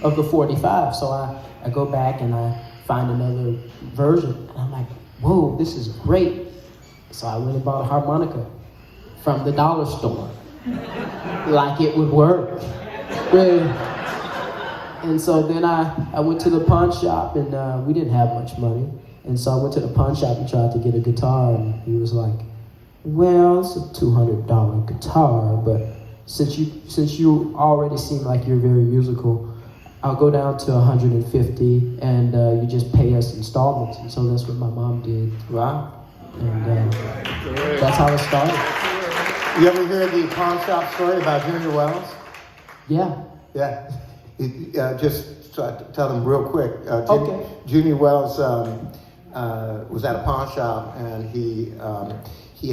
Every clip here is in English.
of the 45. So I go back and I find another version, and I'm like, whoa, this is great. So I went and bought a harmonica from the dollar store, like it would work. Really. And so then I went to the pawn shop, and we didn't have much money. And so I went to the pawn shop and tried to get a guitar, and he was like, well, it's a $200 guitar, but since you already seem like you're very musical, I'll go down to $150, and you just pay us installments. And so that's what my mom did. Wow. And that's how it started. You ever hear the pawn shop story about Junior Wells? Yeah. Yeah. Just tell them real quick. Okay. Junior Wells was at a pawn shop, and he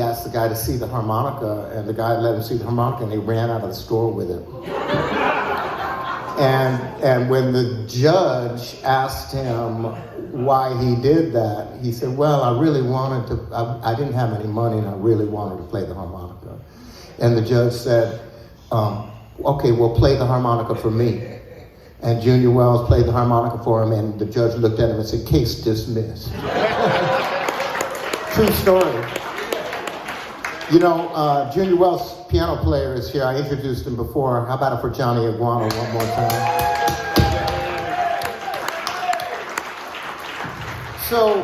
asked the guy to see the harmonica, and the guy let him see the harmonica, and he ran out of the store with it. And when the judge asked him why he did that, he said, well, I really wanted to, I didn't have any money, and I really wanted to play the harmonica. And the judge said, okay, well, play the harmonica for me. And Junior Wells played the harmonica for him, and the judge looked at him and said, case dismissed. True story. You know, Junior Wells, piano player, is here. I introduced him before. How about it for Johnny Iguana one more time? So,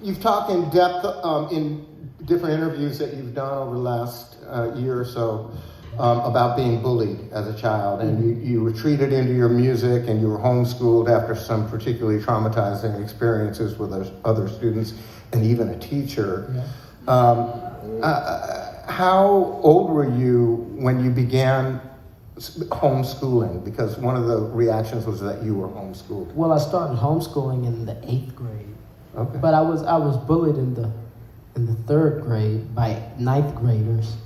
you've talked in depth in different interviews that you've done over the last year or so about being bullied as a child, and you retreated into your music, and you were homeschooled after some particularly traumatizing experiences with other students and even a teacher. Yeah. How old were you when you began homeschooling? Because one of the reactions was that you were homeschooled. Well, I started homeschooling in the 8th grade. Okay. But I was bullied in the 3rd grade by 9th graders.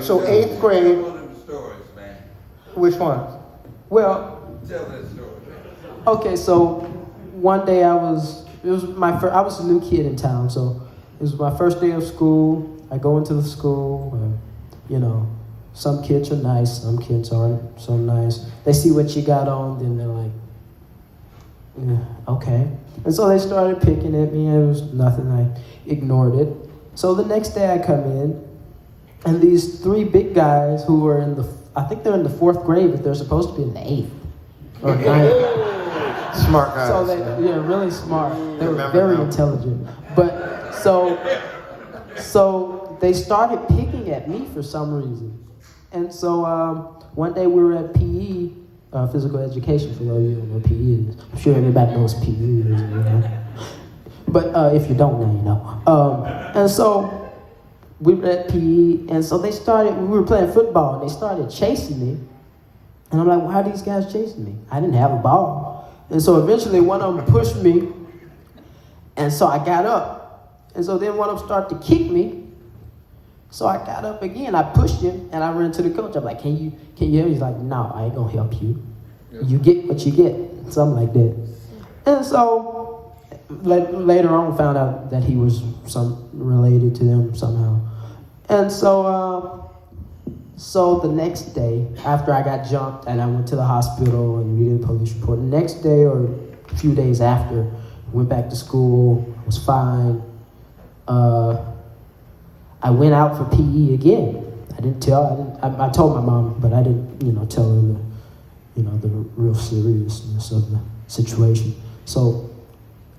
So 8th grade. One of the stories, man. Which one? Well, Tell that story, man. okay, so one day I was a new kid in town, so it was my first day of school. I go into the school, you know, some kids are nice, some kids aren't so nice. They see what you got on, then they're like, okay. And so they started picking at me, and it was nothing, I ignored it. So the next day I come in, and these 3 big guys who are I think they're in the 4th grade, but they're supposed to be in the 8th or 9th. Smart guys. So they're really smart. They were very intelligent. But so they started picking at me for some reason. And so one day we were at PE, physical education, for those of you who don't know PE is. I'm sure everybody knows PE is, you know. But if you don't now, you know. And so we were at PE, and so we were playing football, and they started chasing me. And I'm like, why are these guys chasing me? I didn't have a ball. And so eventually one of them pushed me, and so I got up. And so then one of them started to kick me. So I got up again, I pushed him, and I ran to the coach. I'm like, can you help me? He's like, no, I ain't gonna help you. You get what you get, something like that. And so later on found out that he was related to them somehow. And so the next day, after I got jumped and I went to the hospital and we did a police report, the next day or a few days after, went back to school, was fine. I went out for PE again. I told my mom, but I didn't, tell her the real seriousness of the situation. So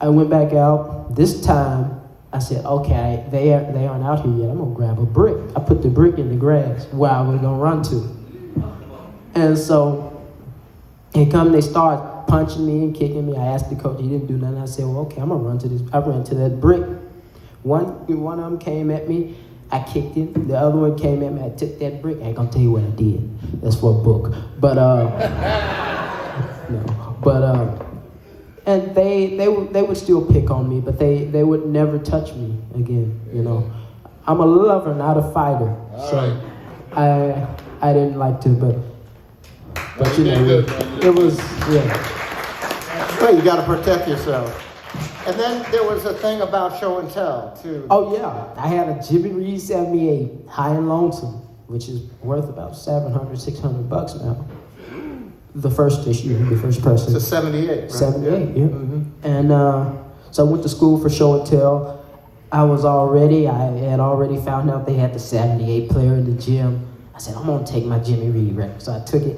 I went back out. This time, I said, okay, they aren't out here yet. I'm gonna grab a brick. I put the brick in the grass where I was gonna run to. And so they start punching me and kicking me. I asked the coach, he didn't do nothing. I said, well, okay, I'm gonna run to this. I ran to that brick. One of them came at me. I kicked him. The other one came at me. I took that brick. I ain't gonna tell you what I did. That's for a book. But and they would still pick on me, but they would never touch me again. You know, I'm a lover, not a fighter. So I didn't like to, but you know, it was Well, you got to protect yourself. And then there was a thing about show and tell, too. Oh, yeah. I had a Jimmy Reed 78, high and lonesome, which is worth about $700, $600 now. the first issue, the first person. So 78, right? 78, yeah. Mm-hmm. And so I went to school for show and tell. I had already found out they had the 78 player in the gym. I said, I'm gonna take my Jimmy Reed record. So I took it.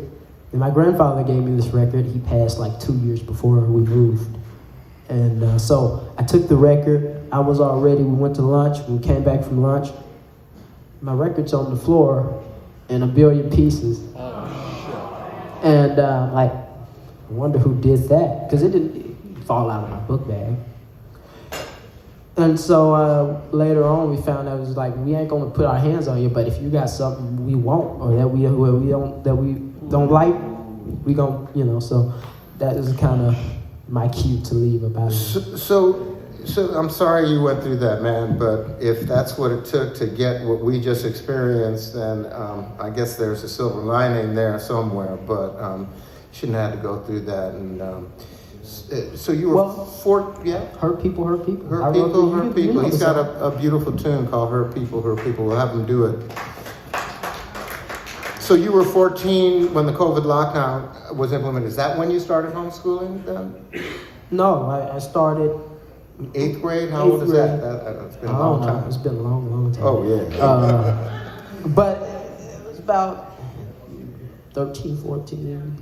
And my grandfather gave me this record. He passed like 2 years before we moved. And so I took the record. We went to lunch. We came back from lunch. My record's on the floor in a billion pieces. And like, I wonder who did that, because it didn't fall out of my book bag. And so later on, we found out it was like, we ain't gonna put our hands on you, but if you got something we want or that we don't like, we gon', you know. So that is kind of my cue to leave about it. So I'm sorry you went through that, man. But if that's what it took to get what we just experienced, then I guess there's a silver lining there somewhere. But you shouldn't have to go through that. And so you were yeah. Hurt people, hurt people. Hurt people, hurt people. He's got a beautiful tune called "Hurt People, Hurt People." We'll have him do it. So you were 14 when the COVID lockdown was implemented. Is that when you started homeschooling then? No, I started 8th grade? How old is that? It's been a long time. It's been a long time. Oh, yeah. But it was about 13, 14,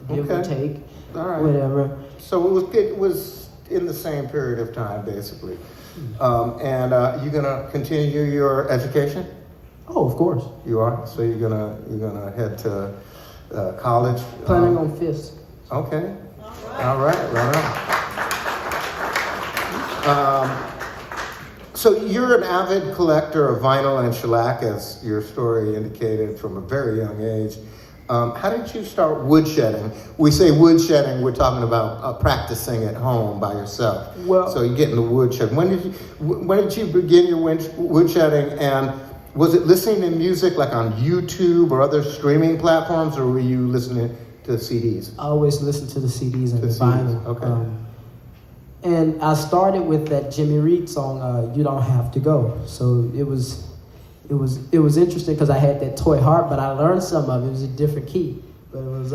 give or take, all right. whatever. So it was in the same period of time, basically. And you gonna continue your education? Oh, of course. You are. So you're gonna head to college. Planning on FIS. Okay. All right. So you're an avid collector of vinyl and shellac, as your story indicated, from a very young age. How did you start woodshedding? We say woodshedding, we're talking about practicing at home by yourself. Well, so you get into woodshed. When did you begin your woodshedding, and was it listening to music like on YouTube or other streaming platforms, or were you listening to CDs? I always listen to the CDs and the CDs. vinyl. Okay. And I started with that Jimmy Reed song, "You Don't Have to Go." So it was interesting because I had that toy harp, but I learned some of it. It was a different key, but it was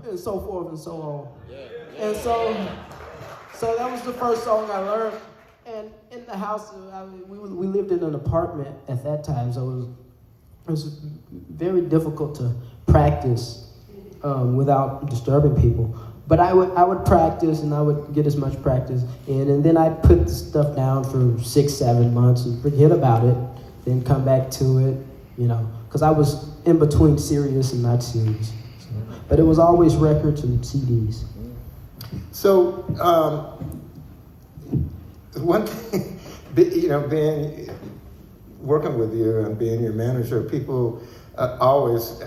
and so forth and so on. And so that was the first song I learned. And in the house, we lived in an apartment at that time, so it was very difficult to practice without disturbing people. But I would practice, and I would get as much practice in, and then I'd put the stuff down for 6-7 months and forget about it, then come back to it, you know, because I was in between serious and not serious. But it was always records and CDs. So, one thing, working with you and being your manager, people always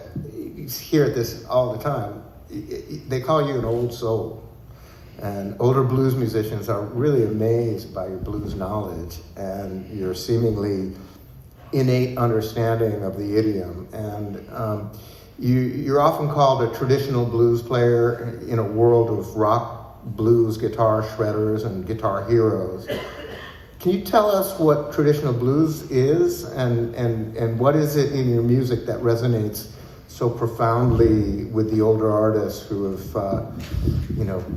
hear this all the time. They call you an old soul. And older blues musicians are really amazed by your blues knowledge and your seemingly innate understanding of the idiom. And you're often called a traditional blues player in a world of rock, blues, guitar shredders, and guitar heroes. Can you tell us what traditional blues is, and what is it in your music that resonates so profoundly with the older artists who have,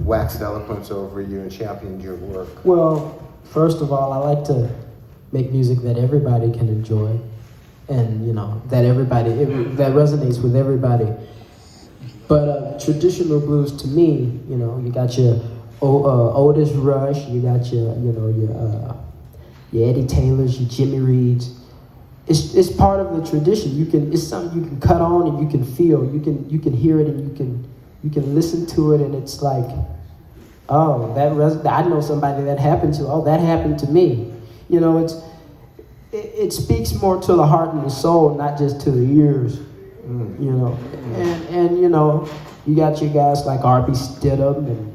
waxed eloquence over you and championed your work? Well, first of all, I like to make music that everybody can enjoy, and that that resonates with everybody. But traditional blues, to me, you got your Otis Rush, you got your Eddie Taylors, your Jimmy Reeds. It's part of the tradition. It's something you can cut on and you can feel. You can hear it and you can listen to it, and it's like, oh, I know somebody that happened to. Oh, that happened to me. It speaks more to the heart and the soul, not just to the ears. And you got your guys like R.B. Stidham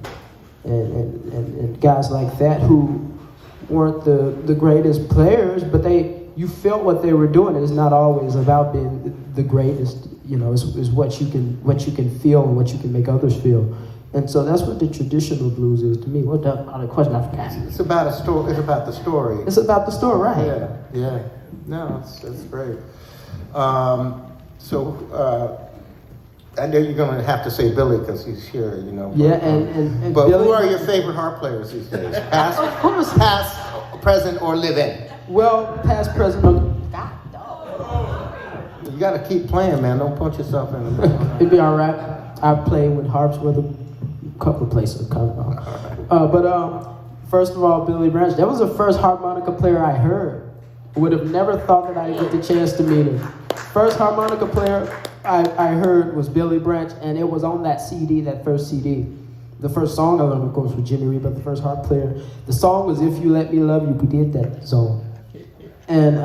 and guys like that who weren't the greatest players, but you felt what they were doing. It's not always about being the greatest. You know, it's what you can feel and what you can make others feel. And so that's what the traditional blues is to me. What the other question I forgot? It's about a story. It's about the story. It's about the story, right? Yeah. No, that's great. I know you're going to have to say Billy because he's here, you know. Yeah, and but Billy, who are your favorite harp players these days? Past, present, or living? Well, past, present, or... You got to keep playing, man. Don't punch yourself in the middle. It'd be all right. I played with harps with a couple of places. First of all, Billy Branch. That was the first harmonica player I heard. Would have never thought that I'd get the chance to meet him. First harmonica player I heard was Billy Branch, and it was on that CD, that first CD. The first song I learned, of course, was Jimmy Reed, but the first harp player. The song was "If You Let Me Love You." We did that song. And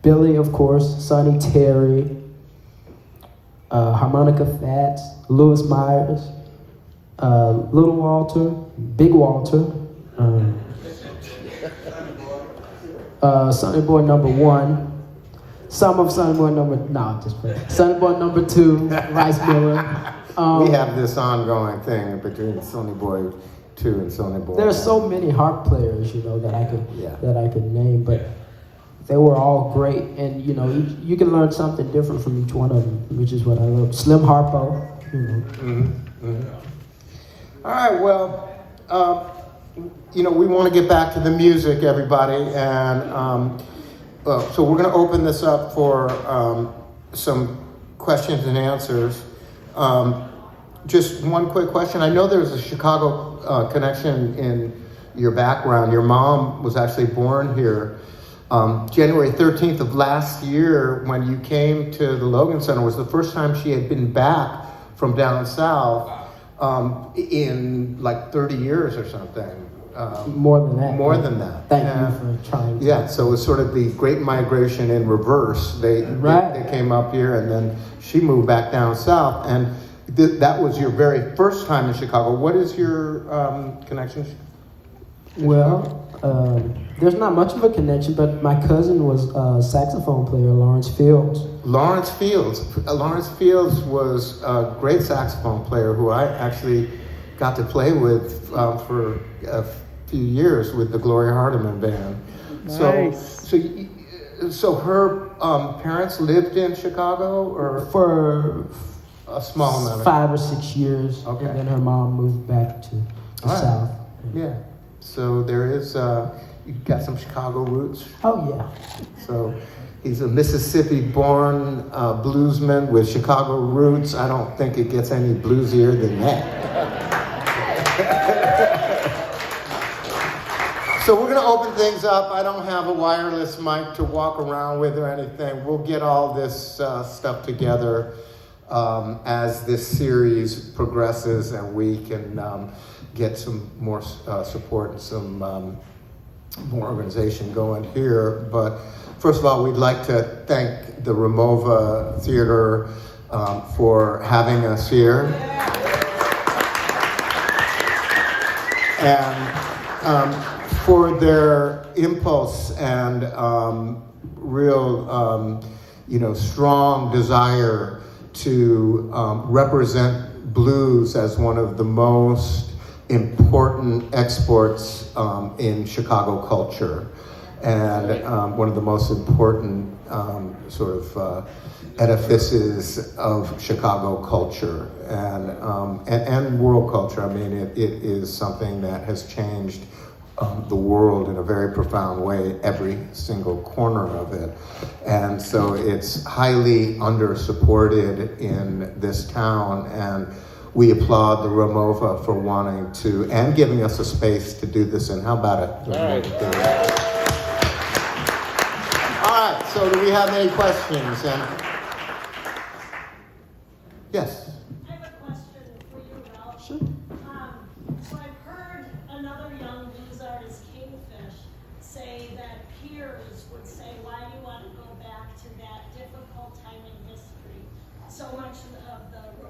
Billy, of course, Sonny Terry, harmonica Fats, Louis Myers, Little Walter, Big Walter, Sonny Boy number 1, some of Sonny Boy Sonny Boy number 2, Rice Miller. We have this ongoing thing between Sonny Boy 2 and Sonny Boy. There are so many harp players, you know, that I could name, but they were all great, and you know, you can learn something different from each one of them, which is what I love. Slim Harpo, you know. All right, well, you know, we want to get back to the music, everybody, and so we're going to open this up for some questions and answers. Just one quick question. I know there's a Chicago connection in your background. Your mom was actually born here. January 13th of last year, when you came to the Logan Center, was the first time she had been back from down south in like 30 years or something. More than that. More than that. Thank you for trying. Yeah, so it was sort of the Great Migration in reverse. They came up here, and then she moved back down south, and that was your very first time in Chicago. What is your connection? Well, there's not much of a connection, but my cousin was a saxophone player, Lawrence Fields. Lawrence Fields was a great saxophone player who I actually got to play with for a few years with the Gloria Hardiman Band. Nice. So her parents lived in Chicago, or for a small amount of 5 or 6 years, Okay. and then her mom moved back to the south. Yeah. So there is, you got some Chicago roots. Oh yeah. So he's a Mississippi-born bluesman with Chicago roots. I don't think it gets any bluesier than that. So we're going to open things up. I don't have a wireless mic to walk around with or anything. We'll get all this stuff together as this series progresses, and we can get some more support and some more organization going here. But first of all, we'd like to thank the Ramova Theater for having us here. And for their impulse and real, strong desire to represent blues as one of the most important exports in Chicago culture, and one of the most important edifices of Chicago culture and world culture. I mean, it is something that has changed the world in a very profound way, every single corner of it. And so it's highly under-supported in this town, and we applaud the Ramova for wanting to, and giving us a space to do this. And how about it? All right. All right, so do we have any questions? And yes? I have a question for you, Rell. Sure. So I've heard another young blues artist, Kingfish, say that peers would say, why do you want to go back to that difficult time in history? So much of the